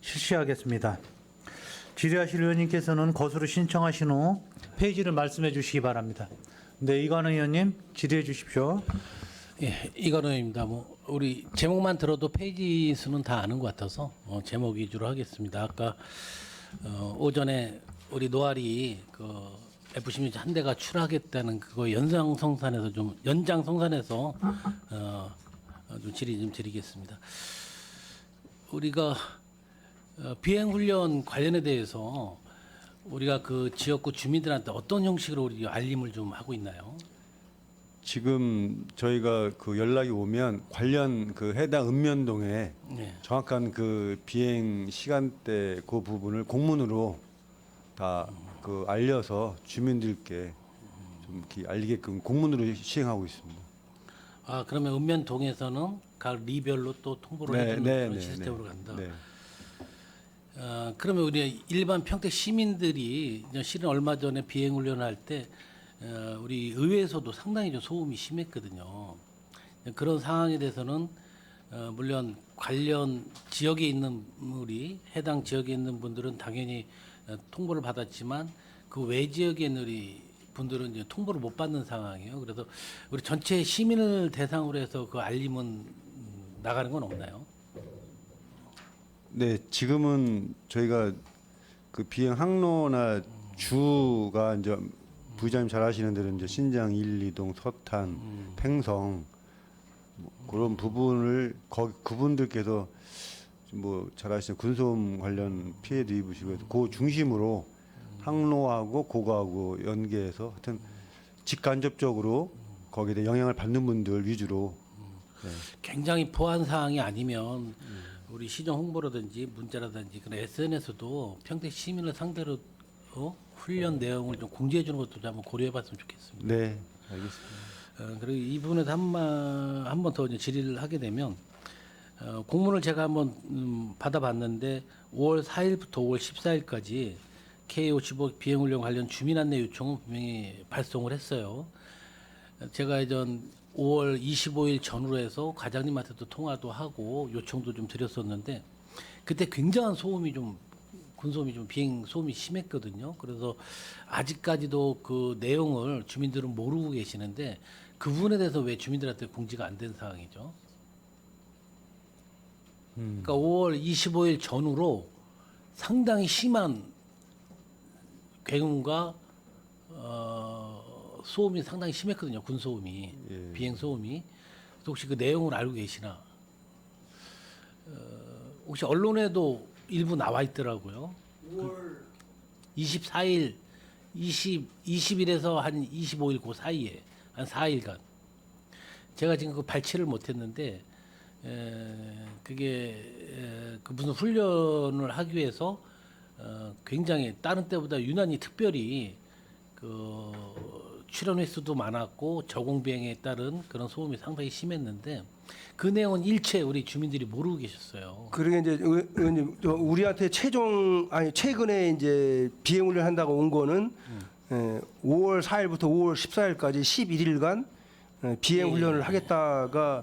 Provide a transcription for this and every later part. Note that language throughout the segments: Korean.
실시하겠습니다. 질의하실 의원님께서는 거수를 신청하신 후 페이지를 말씀해 주시기 바랍니다. 네, 이관우 의원님 질의해 주십시오. 예, 이건우입니다. 뭐 우리 제목만 들어도 페이지 수는 다 아는 것 같아서 제목 위주로 하겠습니다. 아까 오전에 우리 노아리 그 F-16 한 대가 출하겠다는 그거 연장성산에서 좀 질의 좀 드리겠습니다. 우리가 비행 훈련 관련에 대해서 우리가 그 지역구 주민들한테 어떤 형식으로 우리 알림을 좀 하고 있나요? 지금 저희가 그 연락이 오면 관련 그 해당 읍면동에 네. 정확한 그 비행 시간대 그 부분을 공문으로 다 그 알려서 주민들께 좀 이렇게 알리게끔 공문으로 시행하고 있습니다. 아, 그러면 읍면동에서는 각 리별로 또 통보를 해주는 그런 시스템으로 간다. 네. 그러면 우리 일반 평택 시민들이 실은 얼마 전에 비행 훈련을 할 때 우리 의회에서도 상당히 좀 소음이 심했거든요. 그런 상황에 대해서는 물론 관련 지역에 있는 우리 해당 지역에 있는 분들은 당연히 통보를 받았지만 그 외 지역에 있는 우리 분들은 이제 통보를 못 받는 상황이에요. 그래서 우리 전체 시민을 대상으로 해서 그 알림은 나가는 건 없나요? 네, 지금은 저희가 그 비행 항로나 주가 이제 부장님 잘 아시는 대로 이제 신장 1, 2동, 서탄, 팽성 뭐 그런 부분을 그분들께서 뭐 잘 아시는 군소음 관련 피해도 입으시고 해서 그 중심으로 항로하고 고가하고 연계해서 하여튼 직간접적으로 거기에 대해 영향을 받는 분들 위주로 네. 굉장히 보안 사항이 아니면 우리 시정 홍보라든지 문자라든지 그런 SNS도 평택 시민을 상대로 훈련 내용을 좀 공지해 주는 것도 좀 한번 고려해 봤으면 좋겠습니다. 네, 알겠습니다. 그리고 이 부분에서 한 번 더 질의를 하게 되면 공문을 제가 한번 받아봤는데 5월 4일부터 5월 14일까지 K55 비행훈련 관련 주민 안내 요청은 분명히 발송을 했어요. 제가 예전 5월 25일 전후로 해서 과장님한테도 통화도 하고 요청도 좀 드렸었는데 그때 굉장한 소음이 좀 군소음이 좀 비행 소음이 심했거든요. 그래서 아직까지도 그 내용을 주민들은 모르고 계시는데 그 부분에 대해서 왜 주민들한테 공지가 안 된 상황이죠? 그러니까 5월 25일 전후로 상당히 심한 굉음과 소음이 상당히 심했거든요. 군소음이, 예. 비행 소음이. 혹시 그 내용을 알고 계시나? 혹시 언론에도 일부 나와 있더라고요. 5월 24일, 20일에서 한 25일 그 사이에 한 4일간. 제가 지금 그 발췌를 못했는데 그게 그 무슨 훈련을 하기 위해서 굉장히 다른 때보다 유난히 특별히 그 출연 횟수도 많았고 저공 비행에 따른 그런 소음이 상당히 심했는데 그 내용은 일체 우리 주민들이 모르고 계셨어요. 그러게 이제 의원님 우리한테 최근에 이제 비행 훈련 한다고 온 거는 5월 4일부터 5월 14일까지 11일간 비행 훈련을 하겠다가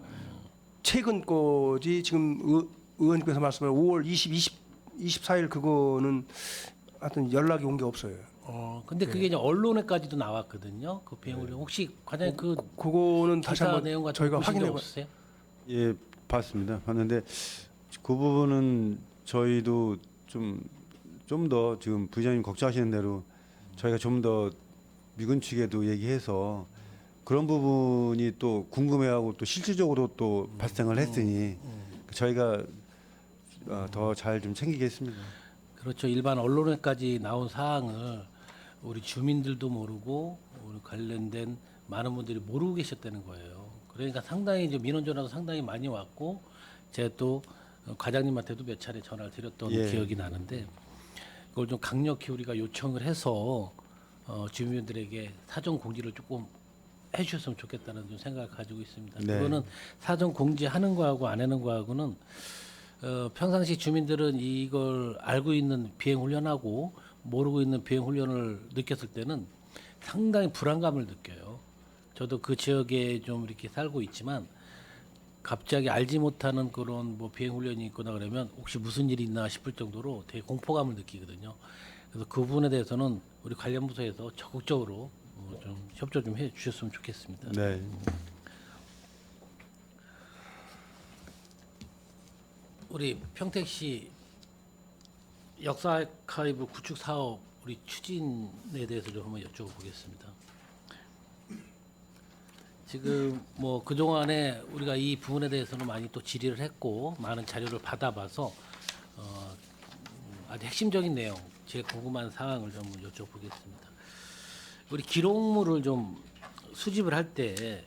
최근 거지 지금 의원님께서 말씀하신 5월 24일 그거는 하여튼 연락이 온 게 없어요. 근데 그게 이제 언론에까지도 나왔거든요. 그 비행 훈련 혹시 과장님 그거는 다시 기사 한번 내용 같은 저희가 거 보신 적 확인해 봐. 없으세요? 예, 봤습니다. 봤는데 그 부분은 저희도 좀 더 지금 부장님 걱정하시는 대로 저희가 좀 더 미군 측에도 얘기해서 그런 부분이 또 궁금해하고 또 실질적으로 또 발생을 했으니 저희가 더 잘 좀 챙기겠습니다. 그렇죠. 일반 언론에까지 나온 사항을 우리 주민들도 모르고 우리 관련된 많은 분들이 모르고 계셨다는 거예요. 그러니까 상당히 이제 민원 전화도 상당히 많이 왔고 제가 또 과장님한테도 몇 차례 전화를 드렸던 예. 기억이 나는데 그걸 좀 강력히 우리가 요청을 해서 주민들에게 사전 공지를 조금 해주셨으면 좋겠다는 좀 생각을 가지고 있습니다. 네. 그거는 사전 공지하는 거하고 안 하는 거하고는 평상시 주민들은 이걸 알고 있는 비행 훈련하고 모르고 있는 비행 훈련을 느꼈을 때는 상당히 불안감을 느껴요. 저도 그 지역에 좀 이렇게 살고 있지만 갑자기 알지 못하는 그런 뭐 비행 훈련이 있거나 그러면 혹시 무슨 일이 있나 싶을 정도로 되게 공포감을 느끼거든요. 그래서 그 부분에 대해서는 우리 관련 부서에서 적극적으로 좀 협조 좀 해 주셨으면 좋겠습니다. 네. 우리 평택시 역사 아카이브 구축 사업 우리 추진에 대해서 좀 한번 여쭤보겠습니다. 지금 뭐 그동안에 우리가 이 부분에 대해서는 많이 또 질의를 했고 많은 자료를 받아봐서 아주 핵심적인 내용, 제일 궁금한 사항을 좀 여쭤보겠습니다. 우리 기록물을 좀 수집을 할 때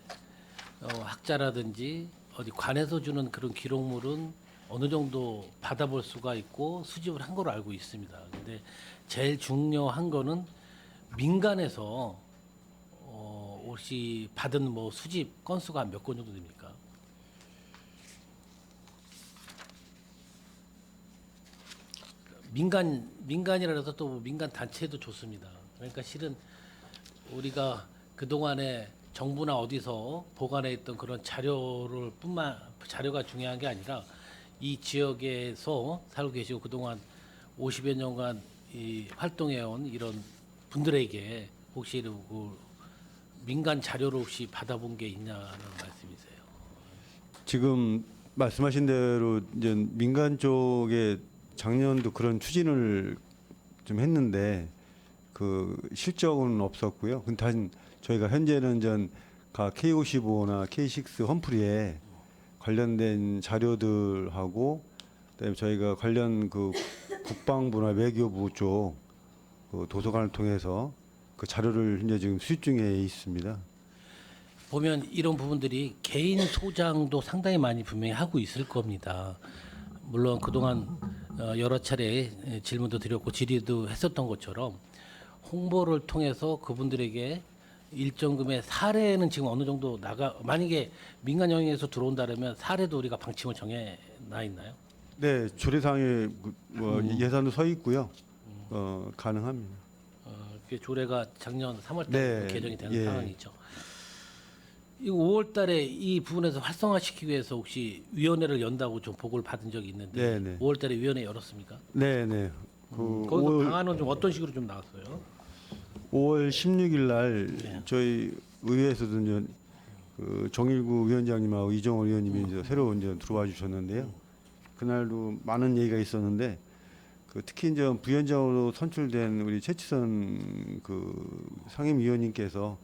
학자라든지 어디 관에서 주는 그런 기록물은 어느 정도 받아볼 수가 있고 수집을 한 걸로 알고 있습니다. 근데 제일 중요한 거는 민간에서 혹시 받은 뭐 수집 건수가 몇 건 정도 됩니까? 민간이라 해서 또 민간 단체도 좋습니다. 그러니까 실은 우리가 그 동안에 정부나 어디서 보관해 있던 그런 자료가 중요한 게 아니라 이 지역에서 살고 계시고 그동안 50여 년간 이 활동해온 이런 분들에게 혹시 그 민간 자료를 혹시 받아본 게 있냐는 말씀이세요. 지금 말씀하신 대로 이제 민간 쪽에 작년도 그런 추진을 좀 했는데 그 실적은 없었고요. 근데 다시 저희가 현재는 각 K55나 K6 험프리에 관련된 자료들하고 그다음에 저희가 관련 그 국방부나 외교부 쪽 그 도서관을 통해서 그 자료를 현재 지금 수집 중에 있습니다. 보면 이런 부분들이 개인 소장도 상당히 많이 분명히 하고 있을 겁니다. 물론 그동안 여러 차례 질문도 드렸고 질의도 했었던 것처럼 홍보를 통해서 그분들에게 일정 금의 사례는 지금 어느 정도 만약에 민간 영역에서 들어온다면 사례도 우리가 방침을 정해 놔 있나요? 네, 조례상에 뭐 예산도 서 있고요. 가능합니다. 그게 조례가 작년 3월달에 네, 개정이 되는 예. 상황이죠. 이 5월달에 이 부분에서 활성화시키기 위해서 혹시 위원회를 연다고 좀 보고를 받은 적이 있는데 네, 네. 5월달에 위원회 열었습니까? 네, 네. 거기서 방안은 좀 어떤 식으로 좀 나왔어요? 5월 16일 날 네. 저희 의회에서도 이제 그 정일구 위원장님하고 이정호 의원님이 이제 새로 이제 들어와 주셨는데요. 그날도 많은 얘기가 있었는데 그 특히 이제 부위원장으로 선출된 우리 최치선 그 상임위원님께서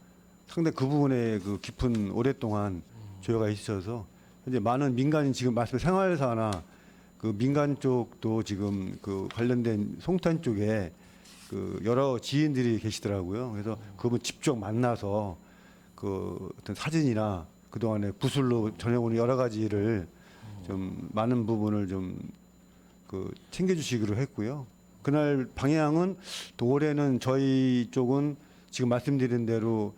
상당히 그 부분에 그 깊은 오랫동안 조여가 있어서 현재 많은 민간인 지금 말씀 생활사나 그 민간 쪽도 지금 그 관련된 송탄 쪽에 그 여러 지인들이 계시더라고요. 그래서 그분 직접 만나서 그 어떤 사진이나 그 동안에 구슬로 전해오는 여러 가지를 좀 많은 부분을 좀 그 챙겨주시기로 했고요. 그날 방향은 또 올해는 저희 쪽은 지금 말씀드린 대로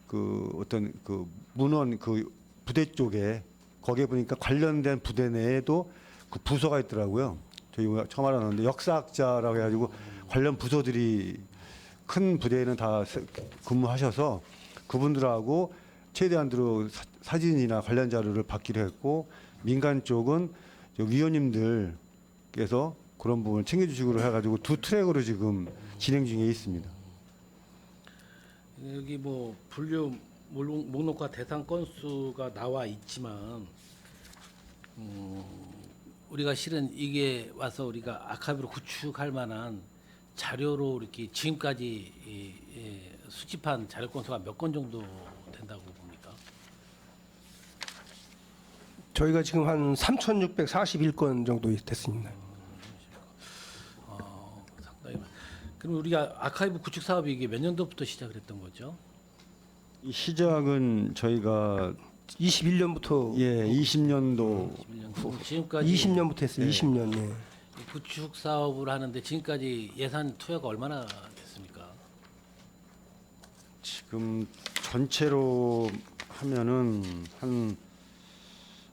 그 어떤 그 문원 그 부대 쪽에 거기에 보니까 관련된 부대 내에도 그 부서가 있더라고요. 저희 처음 알았는데 역사학자라고 해가지고 관련 부서들이 큰 부대에는 다 근무하셔서 그분들하고 최대한으로 사진이나 관련 자료를 받기로 했고 민간 쪽은 위원님들께서 그런 부분을 챙겨주시기로 해가지고 두 트랙으로 지금 진행 중에 있습니다. 여기 뭐 분류 목록과 대상 건수가 나와 있지만 우리가 실은 이게 와서 우리가 아카이브로 구축할 만한 자료로 이렇게 지금까지 수집한 자료 건수가 몇 건 정도 된다고 봅니까? 저희가 지금 한 3,641건 정도 됐습니다. 상당히 그럼 우리가 아카이브 구축 사업이 이게 몇 년도부터 시작을 했던 거죠? 이 시작은 저희가 21년부터 20년도 21년 지금까지 20년부터 했어요. 20년. 예. 이 구축 사업을 하는데 지금까지 예산 투여가 얼마나 됐습니까? 지금 전체로 하면은 한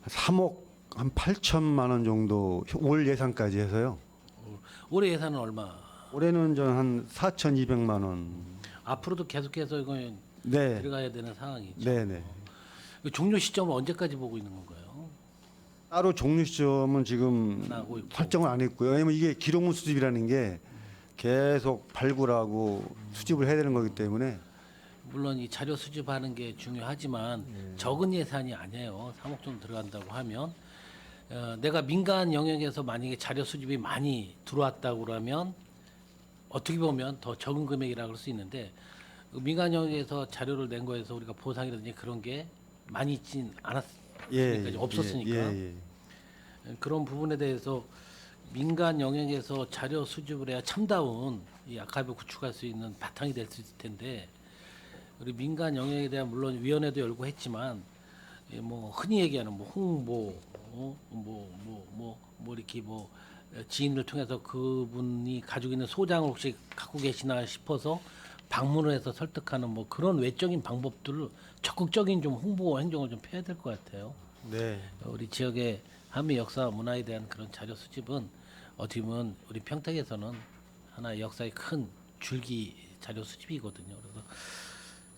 3억 한 8천만 원 정도 올 예산까지 해서요. 올해 예산은 얼마? 올해는 한 4,200만 원. 앞으로도 계속해서 이건 네, 들어가야 되는 상황이죠. 네, 네. 그 종료 시점을 언제까지 보고 있는 건가요? 따로 종료 시점은 지금 안 하고 있고. 설정을 안 했고요. 왜냐면 이게 기록물 수집이라는 게 계속 발굴하고 수집을 해야 되는 거기 때문에 물론 이 자료 수집하는 게 중요하지만 적은 예산이 아니에요. 3억 정도 들어간다고 하면 내가 민간 영역에서 만약에 자료 수집이 많이 들어왔다고 그러면 어떻게 보면 더 적은 금액이라 그럴 수 있는데 그 민간 영역에서 자료를 낸 거에서 우리가 보상이라든지 그런 게 많이 있진 않았으니까 없었으니까 그런 부분에 대해서 민간 영역에서 자료 수집을 해야 참다운 이 아카이브 구축할 수 있는 바탕이 될 수 있을 텐데 우리 민간 영역에 대한 물론 위원회도 열고 했지만 뭐 흔히 얘기하는 뭐 홍보 뭐 이렇게 뭐 지인을 통해서 그분이 가지고 있는 소장을 혹시 갖고 계시나 싶어서 방문을 해서 설득하는 뭐 그런 외적인 방법들을 적극적인 좀 홍보 행정을 좀 펴야 될 것 같아요. 네. 우리 지역의 한미 역사 문화에 대한 그런 자료 수집은 어떻게 보면 우리 평택에서는 하나의 역사의 큰 줄기 자료 수집이거든요. 그래서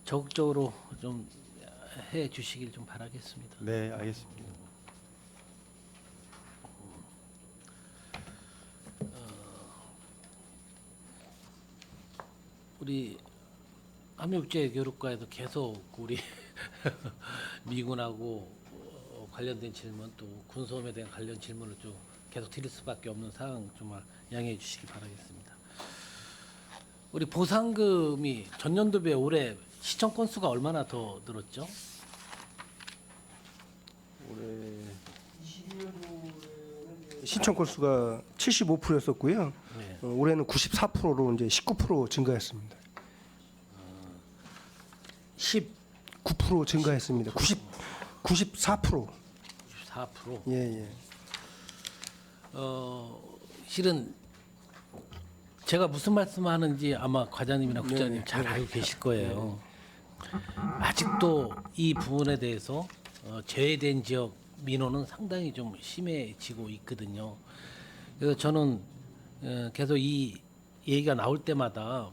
적극적으로 좀 해 주시길 좀 바라겠습니다. 네, 알겠습니다. 우리 한미국제교류과에도 계속 우리 미군하고 관련된 질문 또 군소험에 대한 관련 질문을 좀 계속 드릴 수밖에 없는 상황 정말 양해해 주시기 바라겠습니다. 우리 보상금이 전년도 비해 올해 시청 건수가 얼마나 더 늘었죠? 신청 건수가 75%였었고요. 네. 올해는 94%로 이제 19% 증가했습니다. 9% 증가했습니다. 94%. 4%. 예, 예. 실은 제가 무슨 말씀하는지 아마 과장님이나 국장님 네, 잘 알고 계실 거예요. 아직도 이 부분에 대해서 제외된 지역 민원은 상당히 좀 심해지고 있거든요. 그래서 저는 계속 이 얘기가 나올 때마다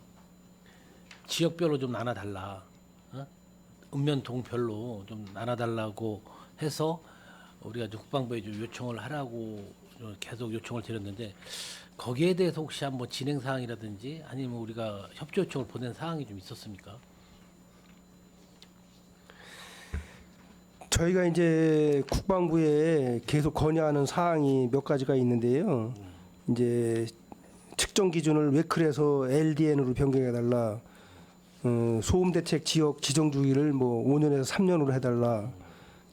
지역별로 좀 나눠달라, 읍면동별로 좀 나눠달라고 해서 우리가 좀 국방부에 좀 요청을 하라고 계속 요청을 드렸는데 거기에 대해서 혹시 한번 진행 사항이라든지 아니면 우리가 협조 요청을 보낸 사항이 좀 있었습니까? 저희가 이제 국방부에 계속 건의하는 사항이 몇 가지가 있는데요. 이제 측정 기준을 웨클에서 LDN으로 변경해 달라. 소음 대책 지역 지정 주기를 뭐 5년에서 3년으로 해달라.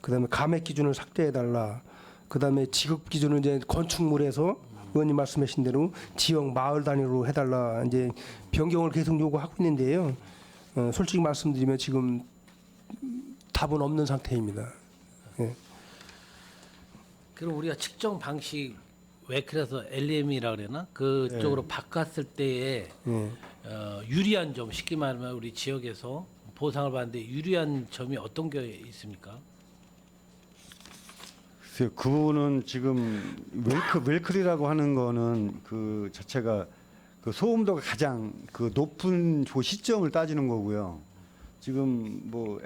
그다음에 감액 기준을 삭제해 달라. 그다음에 지급 기준을 이제 건축물에서 의원님 말씀하신 대로 지역 마을 단위로 해달라. 이제 변경을 계속 요구하고 있는데요. 솔직히 말씀드리면 지금 답은 없는 상태입니다. 예. 그럼 우리가 측정 방식 웨클에서 LM이라 그러나 그쪽으로 바꿨을 때에 예. 유리한 점 쉽게 말하면 우리 지역에서 보상을 받는데 유리한 점이 어떤 게 있습니까? 글쎄요, 그분은 지금 웰클이라고 하는 거는 그 자체가 그 소음도가 가장 그 높은 그 시점을 따지는 거고요. 지금 뭐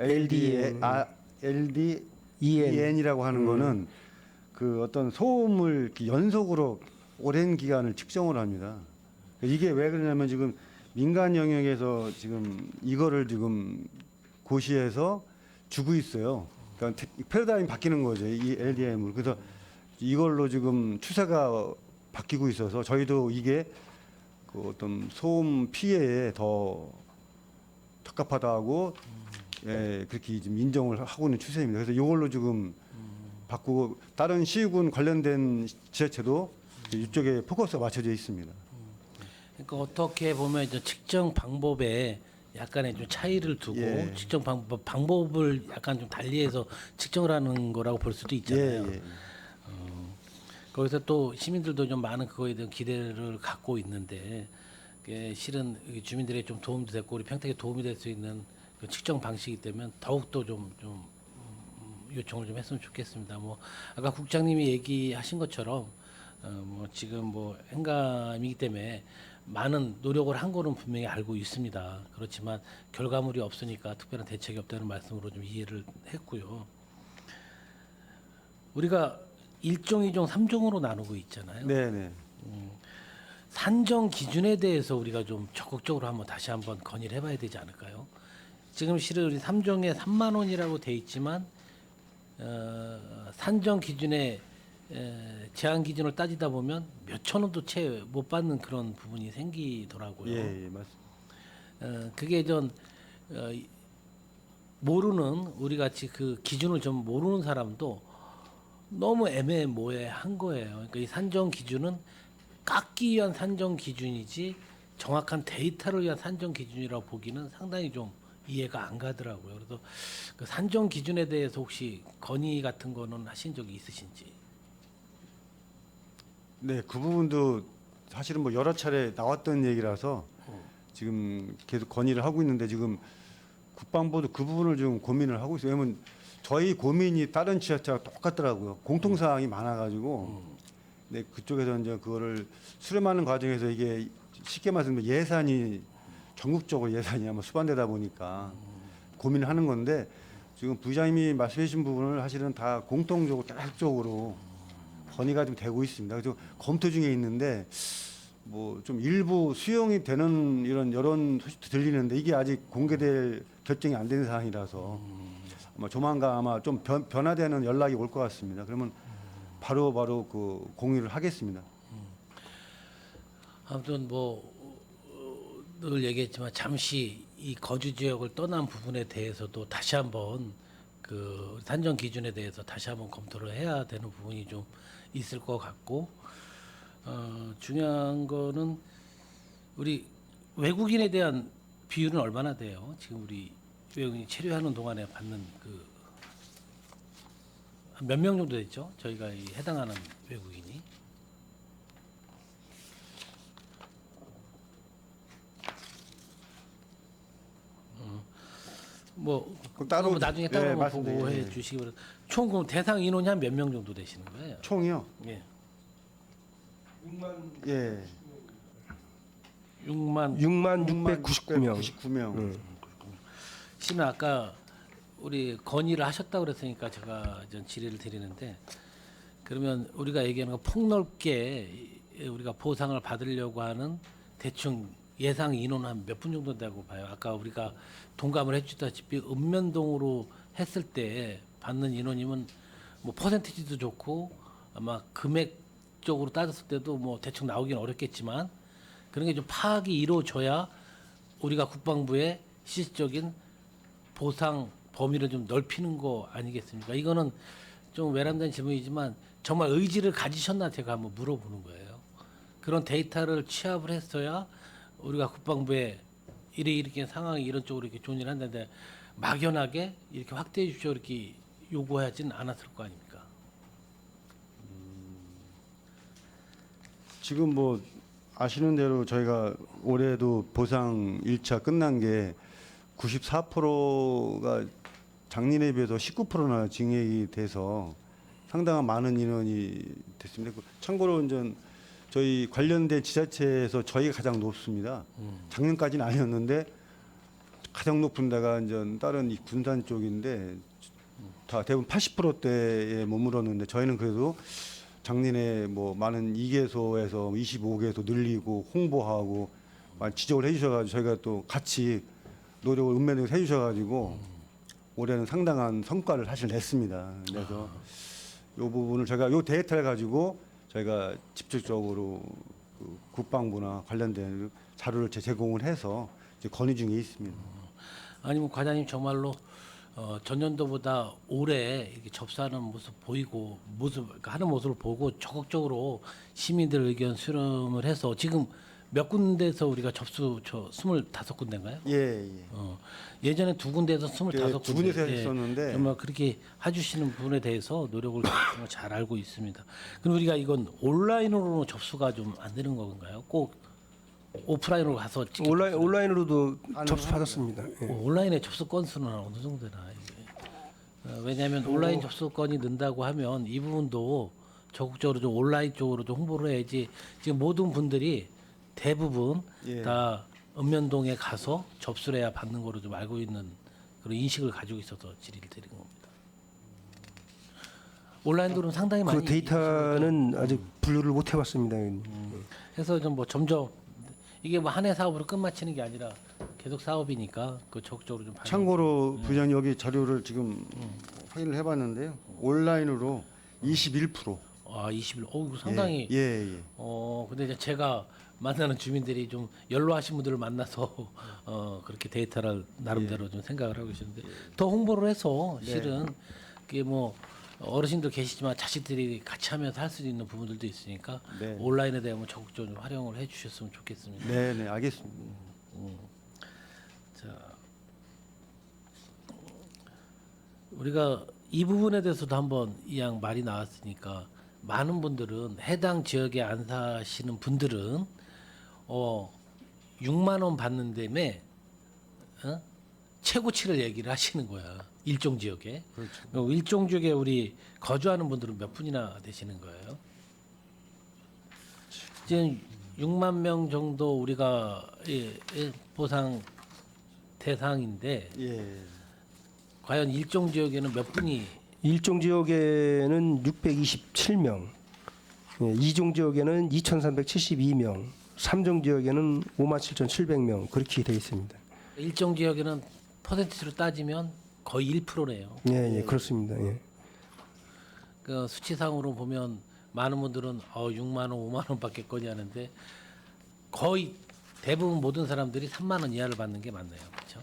LDEN이라고 하는 거는 그 어떤 소음을 이렇게 연속으로 오랜 기간을 측정을 합니다. 이게 왜 그러냐면 지금 민간 영역에서 지금 이거를 지금 고시해서 주고 있어요. 그러니까 패러다임이 바뀌는 거죠. 이 LDM을. 그래서 이걸로 지금 추세가 바뀌고 있어서 저희도 이게 그 어떤 소음 피해에 더 적합하다고 예, 그렇게 지금 인정을 하고 있는 추세입니다. 그래서 이걸로 지금 바꾸고 다른 시군 관련된 지자체도 이쪽에 포커스가 맞춰져 있습니다. 그러니까 어떻게 보면 이제 측정 방법에 약간의 좀 차이를 두고 예. 측정 방법을 약간 좀 달리해서 측정을 하는 거라고 볼 수도 있잖아요. 예, 예. 거기서 또 시민들도 좀 많은 그거에 대한 기대를 갖고 있는데 그게 실은 주민들의 좀 도움도 됐고 우리 평택에 도움이 될 수 있는 그 측정 방식이기 때문에 더욱더 좀 요청을 좀 했으면 좋겠습니다. 뭐 아까 국장님이 얘기하신 것처럼 뭐 지금 뭐 행감이기 때문에 많은 노력을 한 거는 분명히 알고 있습니다. 그렇지만 결과물이 없으니까 특별한 대책이 없다는 말씀으로 좀 이해를 했고요. 우리가 1종, 2종, 3종으로 나누고 있잖아요. 네네. 산정 기준에 대해서 우리가 좀 적극적으로 다시 한번 건의를 해봐야 되지 않을까요? 지금 실은 우리 3종에 3만 원이라고 돼 있지만 산정 기준에 제한 기준을 따지다 보면 몇천 원도 채 못 받는 그런 부분이 생기더라고요. 예, 맞습니다. 그게 전 모르는 우리 같이 그 기준을 좀 모르는 사람도 너무 애매모호한 거예요. 그러니까 이 산정 기준은 깎기 위한 산정 기준이지 정확한 데이터를 위한 산정 기준이라고 보기는 상당히 좀 이해가 안 가더라고요. 그래서 그 산정 기준에 대해서 혹시 건의 같은 거는 하신 적이 있으신지? 네, 그 부분도 사실은 뭐 여러 차례 나왔던 얘기라서 지금 계속 건의를 하고 있는데 지금 국방부도 그 부분을 좀 고민을 하고 있어요. 왜냐면 저희 고민이 다른 지자체와 똑같더라고요. 공통사항이 많아가지고 네, 그쪽에서 이제 그거를 수렴하는 과정에서 이게 쉽게 말씀드리면 예산이 전국적으로 예산이 아마 수반되다 보니까 고민을 하는 건데 지금 부장님이 말씀해 주신 부분을 사실은 다 공통적으로 계속적으로 건의가 좀 되고 있습니다. 그래서 검토 중에 있는데 뭐 좀 일부 수용이 되는 이런 여론 소식도 들리는데 이게 아직 공개될 결정이 안 된 사항이라서 아마 조만간 아마 좀 변화되는 연락이 올 것 같습니다. 그러면 바로 그 공유를 하겠습니다. 아무튼 늘 얘기했지만 잠시 이 거주 지역을 떠난 부분에 대해서도 다시 한번 그 산정 기준에 대해서 다시 한번 검토를 해야 되는 부분이 좀 있을 것 같고 중요한 거는 우리 외국인에 대한 비율은 얼마나 돼요? 지금 우리 외국인이 체류하는 동안에 받는 그 몇 명 정도 됐죠? 저희가 이 해당하는 외국인이. 그럼 따로 나중에 따로 네, 한번 맞습니다. 보고 예. 해주시기 바랍니다. 총 그럼 대상 인원이 한 몇 명 정도 되시는 거예요? 총이요? 예, 6만 예. 6만 6,699명. 99명. 씨는 아까 우리 건의를 하셨다고 그랬으니까 제가 전 질의를 드리는데 그러면 우리가 얘기하는 거 폭넓게 우리가 보상을 받으려고 하는 대충 예상 인원 한 몇 분 정도 된다고 봐요. 아까 우리가 동감을 해주다시피 읍면동으로 했을 때 받는 인원이면 뭐 퍼센티지도 좋고 아마 금액적으로 따졌을 때도 뭐 대충 나오긴 어렵겠지만 그런 게 좀 파악이 이루어져야 우리가 국방부의 실질적인 보상 범위를 좀 넓히는 거 아니겠습니까? 이거는 좀 외람된 질문이지만 정말 의지를 가지셨나 제가 한번 물어보는 거예요. 그런 데이터를 취합을 했어야 우리가 국방부에 이렇게 상황이 이런 쪽으로 이렇게 존의를 한다는데 막연하게 이렇게 확대해 주십시오 이렇게 요구하지는 않았을 거 아닙니까? 지금 뭐 아시는 대로 저희가 올해도 보상 1차 끝난 게 94%가 작년에 비해서 19%나 증액이 돼서 상당한 많은 인원이 됐습니다. 참고로 이제 저희 관련된 지자체에서 저희가 가장 높습니다. 작년까지는 아니었는데 가장 높은 데가 이제 다른 이 군산 쪽인데 다 대부분 80%대에 머물었는데 저희는 그래도 작년에 뭐 많은 2개소에서 25개소 늘리고 홍보하고 많이 지적을 해주셔가지고 저희가 또 같이 노력을 읍면에서 해주셔가지고 올해는 상당한 성과를 사실 냈습니다. 그래서 이 부분을 제가 이 데이터를 가지고 저희가 직접적으로 그 국방부나 관련된 자료를 제공을 해서 이제 건의 중에 있습니다. 아니면 과장님 정말로 전년도보다 올해 이렇게 접수하는 모습 보이고 그러니까 하는 모습을 보고 적극적으로 시민들 의견 수렴을 해서 지금 몇 군데에서 우리가 접수 25군데인가요? 예. 예전에 두 군데에서 25군데 두 군데서 했었는데 정말 그렇게 해주시는 부분에 대해서 노력을 정말 잘 알고 있습니다. 그럼 우리가 이건 온라인으로 접수가 좀 안 되는 건가요? 꼭 오프라인으로 가서 온라인으로도 가능합니다. 접수 받았습니다. 예. 온라인의 접수 건수는 어느 정도 되나 이게? 왜냐하면 온라인 접수 건이 는다고 하면 이 부분도 적극적으로 좀 온라인 쪽으로 좀 홍보를 해야지. 지금 모든 분들이 대부분 예. 다 읍면동에 가서 접수를 해야 받는 거로 좀 알고 있는 그런 인식을 가지고 있어서 질의를 드린 겁니다. 온라인으로는 상당히 많이 그 데이터는 아직 분류를 못 해봤습니다. 해서 좀 뭐 점점 이게 뭐 한 해 사업으로 끝마치는 게 아니라 계속 사업이니까 그 적극적으로 좀 참고로 부장님 여기 자료를 지금 확인을 해봤는데요. 온라인으로 21%. 아 21. 이거 상당히 예. 근데 이제 제가 만나는 주민들이 좀 연로하신 분들을 만나서 그렇게 데이터를 나름대로 좀 생각을 하고 계시는데 더 홍보를 해서 실은 그게 뭐 어르신들 계시지만 자식들이 같이 하면서 할 수 있는 부분들도 있으니까 네. 온라인에 대한 적극적으로 활용을 해주셨으면 좋겠습니다. 네, 알겠습니다. 자, 우리가 이 부분에 대해서도 한번 이양 말이 나왔으니까 많은 분들은 해당 지역에 안 사시는 분들은 6만 원 받는 데에 최고치를 얘기를 하시는 거야. 일종 지역에. 그렇죠. 일종 지역에 우리 거주하는 분들은 몇 분이나 되시는 거예요? 지금 6만 명 정도 우리가 보상 대상인데 과연 일종 지역에는 몇 분이 일종 지역에는 627명, 이종 지역에는 2,372명, 삼종 지역에는 57,700명 그렇게 되어 있습니다. 일종 지역에는 퍼센티지로 따지면 거의 1%네요. 예, 그렇습니다. 예. 그 수치상으로 보면 많은 분들은 6만 원, 5만 원밖에 거니 하는데 거의 대부분 모든 사람들이 3만 원 이하를 받는 게 맞나요, 그렇죠?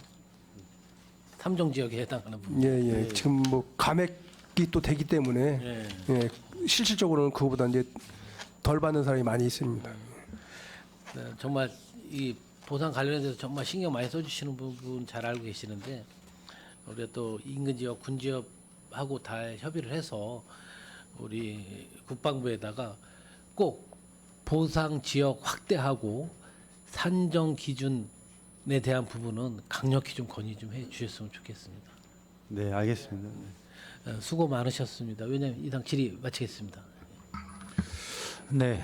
삼종 지역에 해당하는 부분. 예. 지금 뭐 감액이 또 되기 때문에 실질적으로는 그거보다 이제 덜 받는 사람이 많이 있습니다. 네, 정말 이 보상 관련해서 정말 신경 많이 써주시는 부분 잘 알고 계시는데 우리가 또 인근 지역, 군 지역하고 다 협의를 해서 우리 국방부에다가 꼭 보상 지역 확대하고 산정 기준에 대한 부분은 강력히 좀 건의 좀 해주셨으면 좋겠습니다. 네, 알겠습니다. 수고 많으셨습니다. 왜냐하면 이상 질의 마치겠습니다. 네,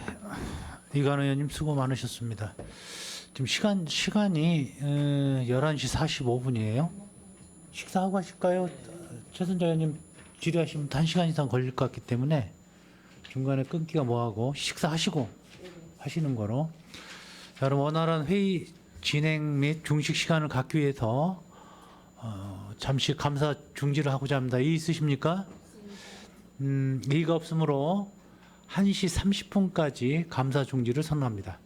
이관우 의원님 수고 많으셨습니다. 지금 시간이 11시 45분이에요. 식사하고 하실까요? 최선자 의원님 질의하시면 1시간 이상 걸릴 것 같기 때문에 중간에 끊기가 뭐하고 식사하시고 하시는 거로. 자, 그럼 원활한 회의 진행 및 중식 시간을 갖기 위해서 잠시 감사 중지를 하고자 합니다. 이의 있으십니까? 이의가 없으므로 1시 30분까지 감사 중지를 선언합니다.